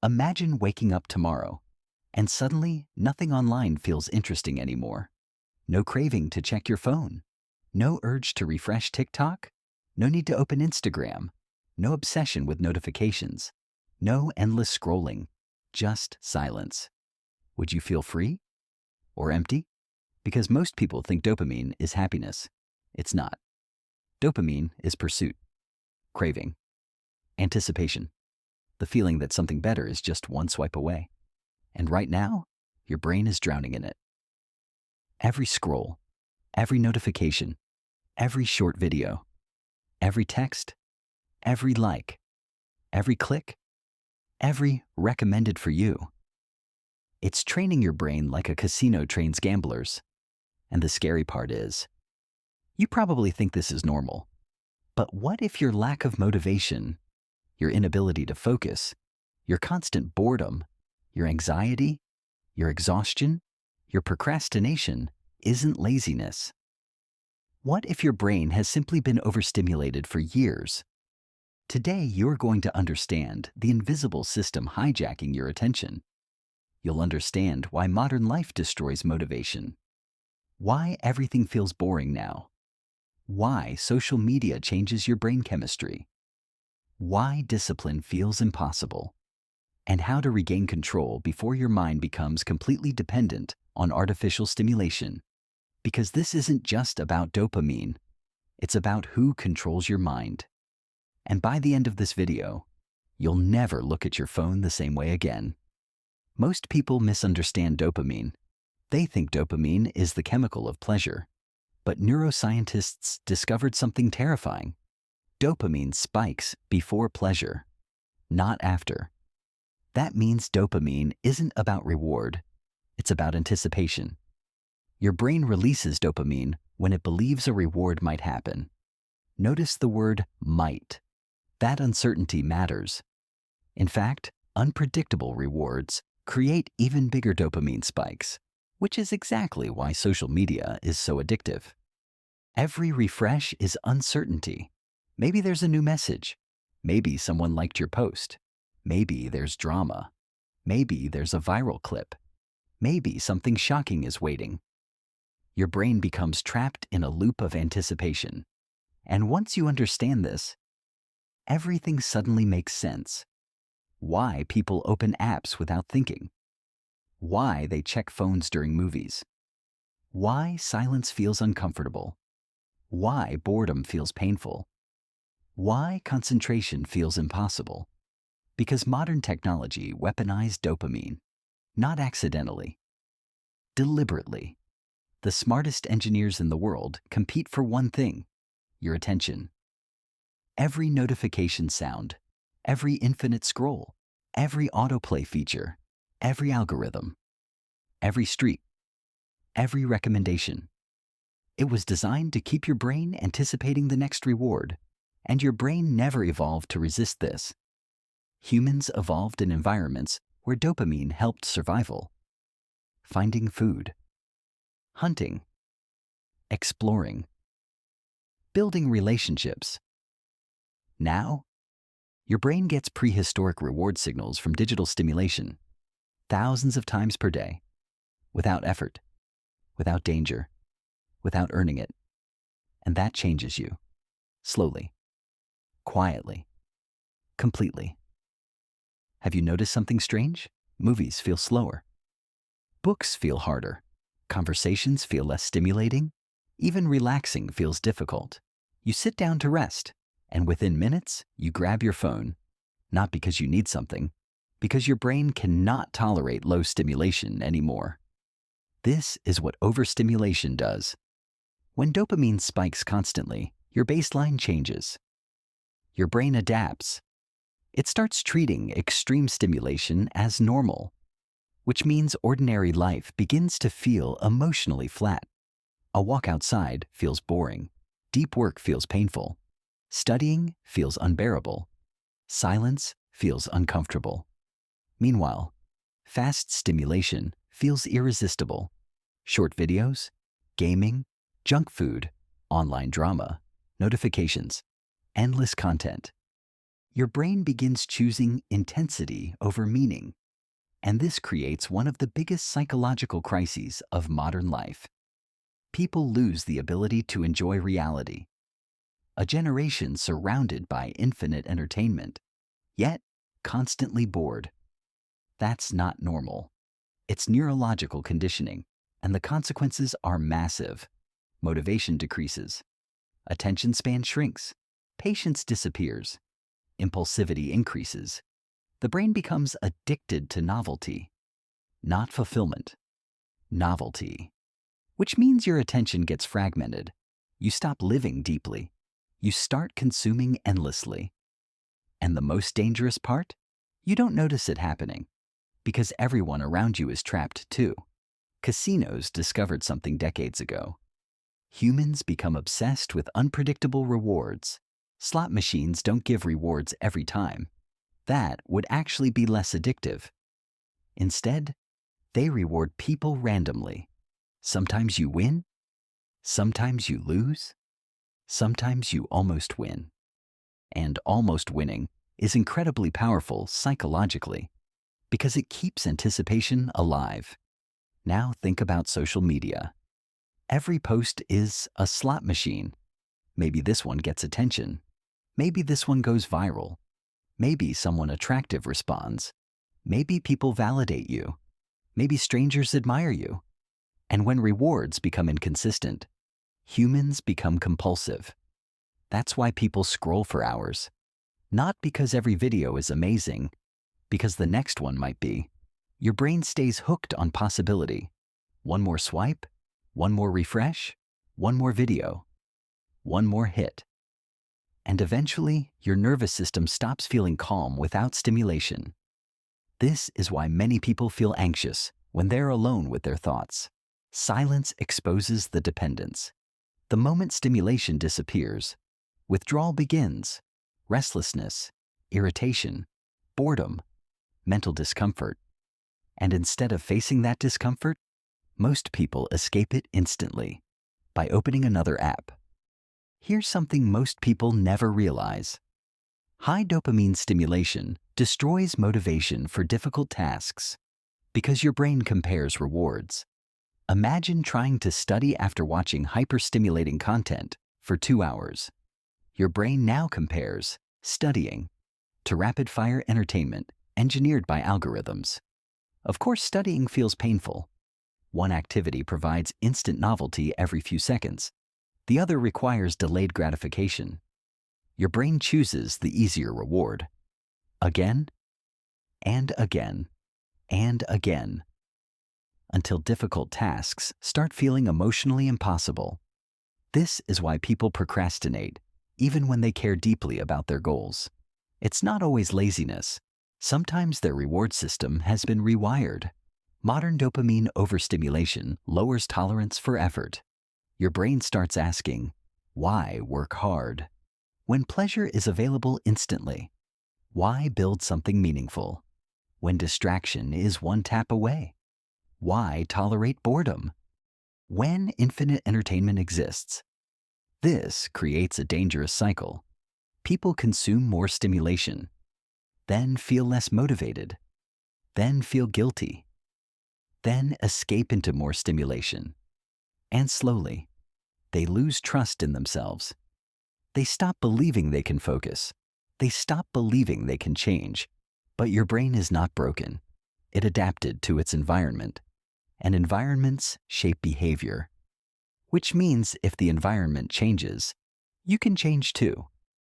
Imagine waking up tomorrow and suddenly nothing online feels interesting anymore. No craving to check your phone. No urge to refresh TikTok. No need to open Instagram. No obsession with notifications. No endless scrolling. Just silence. Would you feel free or empty? Because most people think dopamine is happiness. It's not. Dopamine is pursuit, craving, anticipation, the feeling that something better is just one swipe away. And right now, your brain is drowning in it. Every scroll, every notification, every short video, every text, every like, every click, every recommended for you. It's training your brain like a casino trains gamblers. And the scary part is, you probably think this is normal. But what if your lack of motivation, your inability to focus, your constant boredom, your anxiety, your exhaustion, your procrastination isn't laziness? What if your brain has simply been overstimulated for years? Today, you're going to understand the invisible system hijacking your attention. You'll understand why modern life destroys motivation, why everything feels boring now, why social media changes your brain chemistry, why discipline feels impossible, and how to regain control before your mind becomes completely dependent on artificial stimulation. Because this isn't just about dopamine, it's about who controls your mind. And by the end of this video, you'll never look at your phone the same way again. Most people misunderstand dopamine. They think dopamine is the chemical of pleasure. But neuroscientists discovered something terrifying. Dopamine spikes before pleasure, not after. That means dopamine isn't about reward, it's about anticipation. Your brain releases dopamine when it believes a reward might happen. Notice the word might. That uncertainty matters. In fact, unpredictable rewards create even bigger dopamine spikes, which is exactly why social media is so addictive. Every refresh is uncertainty. Maybe there's a new message. Maybe someone liked your post. Maybe there's drama. Maybe there's a viral clip. Maybe something shocking is waiting. Your brain becomes trapped in a loop of anticipation. And once you understand this, everything suddenly makes sense. Why people open apps without thinking. Why they check phones during movies. Why silence feels uncomfortable. Why boredom feels painful. Why concentration feels impossible. Because modern technology weaponized dopamine, not accidentally, deliberately. The smartest engineers in the world compete for one thing: your attention. Every notification sound, every infinite scroll, every autoplay feature, every algorithm, every streak, every recommendation. It was designed to keep your brain anticipating the next reward, and your brain never evolved to resist this. Humans evolved in environments where dopamine helped survival. Finding food, hunting, exploring, building relationships. Now, your brain gets prehistoric reward signals from digital stimulation, thousands of times per day, without effort, without danger, without earning it. And that changes you, slowly, quietly, completely. Have you noticed something strange? Movies feel slower. Books feel harder. Conversations feel less stimulating. Even relaxing feels difficult. You sit down to rest, and within minutes, you grab your phone, not because you need something, because your brain cannot tolerate low stimulation anymore. This is what overstimulation does. When dopamine spikes constantly, your baseline changes. Your brain adapts. It starts treating extreme stimulation as normal, which means ordinary life begins to feel emotionally flat. A walk outside feels boring. Deep work feels painful. Studying feels unbearable. Silence feels uncomfortable. Meanwhile, fast stimulation feels irresistible. Short videos, gaming, junk food, online drama, notifications, endless content. your brain begins choosing intensity over meaning. And this creates one of the biggest psychological crises of modern life. People lose the ability to enjoy reality. A generation surrounded by infinite entertainment, yet constantly bored. That's not normal. It's neurological conditioning, and the consequences are massive. Motivation decreases. Attention span shrinks. Patience disappears. Impulsivity increases. The brain becomes addicted to novelty, not fulfillment. Novelty. Which means your attention gets fragmented. You stop living deeply. You start consuming endlessly. And the most dangerous part? You don't notice it happening, because everyone around you is trapped too. Casinos discovered something decades ago. Humans become obsessed with unpredictable rewards. Slot machines don't give rewards every time. That would actually be less addictive. Instead, they reward people randomly. Sometimes you win, sometimes you lose, sometimes you almost win. And almost winning is incredibly powerful psychologically because it keeps anticipation alive. Now think about social media. Every post is a slot machine. Maybe this one gets attention. Maybe this one goes viral. Maybe someone attractive responds. Maybe people validate you. Maybe strangers admire you. And when rewards become inconsistent, humans become compulsive. That's why people scroll for hours. Not because every video is amazing, because the next one might be. Your brain stays hooked on possibility. One more swipe, one more refresh, one more video, one more hit. And eventually, your nervous system stops feeling calm without stimulation. This is why many people feel anxious when they're alone with their thoughts. Silence exposes the dependence. The moment stimulation disappears, withdrawal begins. Restlessness, irritation, boredom, mental discomfort. And instead of facing that discomfort, most people escape it instantly by opening another app. Here's something most people never realize. High dopamine stimulation destroys motivation for difficult tasks because your brain compares rewards. Imagine trying to study after watching hyper-stimulating content for 2 hours. Your brain now compares studying to rapid-fire entertainment engineered by algorithms. Of course, studying feels painful. One activity provides instant novelty every few seconds. The other requires delayed gratification. Your brain chooses the easier reward. Again, and again, and again, until difficult tasks start feeling emotionally impossible. This is why people procrastinate, even when they care deeply about their goals. It's not always laziness. Sometimes their reward system has been rewired. Modern dopamine overstimulation lowers tolerance for effort. Your brain starts asking, why work hard? When pleasure is available instantly, why build something meaningful? When distraction is one tap away, why tolerate boredom? When infinite entertainment exists, this creates a dangerous cycle. People consume more stimulation, then feel less motivated, then feel guilty, then escape into more stimulation. And slowly, they lose trust in themselves. They stop believing they can focus. They stop believing they can change. But your brain is not broken. It adapted to its environment. And environments shape behavior. Which means if the environment changes, you can change too.